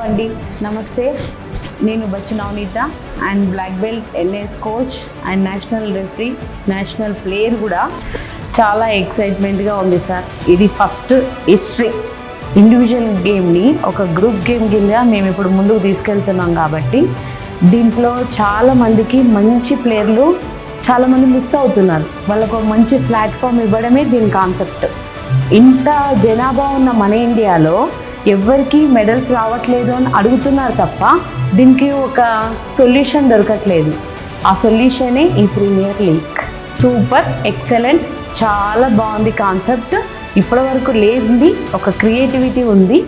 అండి, నమస్తే. నేను Bachchu Navaneetha and black belt NS coach and national referee, national player కూడా. చాలా ఎక్సైట్మెంట్గా ఉంది సార్. ఇది ఫస్ట్ హిస్టరీ ఇండివిజువల్ గేమ్ని ఒక గ్రూప్ గేమ్ కింద మేము ఇప్పుడు ముందుకు తీసుకెళ్తున్నాం కాబట్టి దీంట్లో చాలామందికి మంచి ప్లేయర్లు చాలామంది మిస్ అవుతున్నారు. వాళ్ళకు మంచి ప్లాట్ఫామ్ ఇవ్వడమే దీని కాన్సెప్ట్. ఇంత జనాభా ఉన్న మన ఇండియాలో ఎవరికి మెడల్స్ రావట్లేదు అని అడుగుతున్నారు తప్ప దీనికి ఒక సొల్యూషన్ దొరకట్లేదు. ఆ సొల్యూషనే ఈ ప్రీమియర్ లీగ్. సూపర్, ఎక్సలెంట్, చాలా బాగుంది కాన్సెప్ట్. ఇప్పటివరకు లేనిది ఒక క్రియేటివిటీ ఉంది.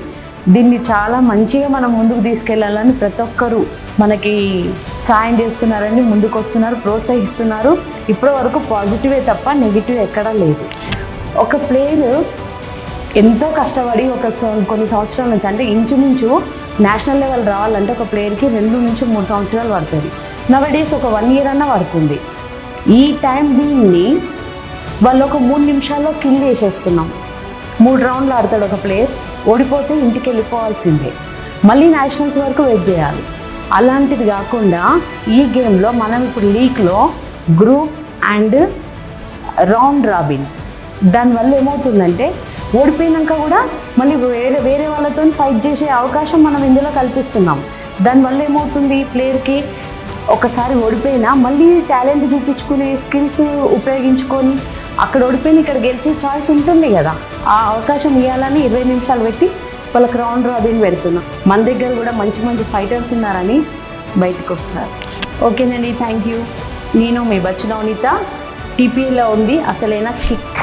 దీన్ని చాలా మంచిగా మనం ముందుకు తీసుకెళ్ళాలని ప్రతి ఒక్కరూ మనకి సాయం చేస్తున్నారని ముందుకు వస్తున్నారు, ప్రోత్సహిస్తున్నారు. ఇప్పటివరకు పాజిటివే తప్ప నెగిటివ్ ఎక్కడా లేదు. ఒక ప్లేయర్ ఎంతో కష్టపడి కొన్ని సంవత్సరాల నుంచి, అంటే ఇంచుమించు నేషనల్ లెవెల్ రావాలంటే ఒక ప్లేయర్కి 2 నుంచి 3 సంవత్సరాలు పడుతుంది. నవడేస్ ఒక 1 year అన్నా పడుతుంది. ఈ టైం దీన్ని వాళ్ళు ఒక 3 నిమిషాల్లో కిల్ చేసేస్తున్నాం. 3 రౌండ్లు ఆడతాడు ఒక ప్లేయర్, ఓడిపోతే ఇంటికి వెళ్ళిపోవాల్సిందే, మళ్ళీ నేషనల్స్ వరకు వెయిట్ చేయాలి. అలాంటిది కాకుండా ఈ గేమ్లో మనం ఇప్పుడు లీగ్లో గ్రూప్ అండ్ రౌండ్ రాబిన్, దానివల్ల ఏమవుతుందంటే ఓడిపోయినాక కూడా మళ్ళీ వేరే వాళ్ళతో ఫైట్ చేసే అవకాశం మనం ఇందులో కల్పిస్తున్నాం. దానివల్ల ఏమవుతుంది, ప్లేయర్కి ఒకసారి ఓడిపోయినా మళ్ళీ టాలెంట్ చూపించుకునే స్కిల్స్ ఉపయోగించుకొని అక్కడ ఓడిపోయిన ఇక్కడ గెలిచే ఛాయిస్ ఉంటుంది కదా. ఆ అవకాశం ఇవ్వాలని 20 నిమిషాలు పెట్టి వాళ్ళకి రౌండ్ రాబిన్ పెడుతున్నాం. మన దగ్గర కూడా మంచి మంచి ఫైటర్స్ ఉన్నారని బయటకు వస్తారు. ఓకేనండి, థ్యాంక్ యూ. నేను మీ బచ్చు నవనీత. టీపీఏలో ఉంది అసలైన కిక్.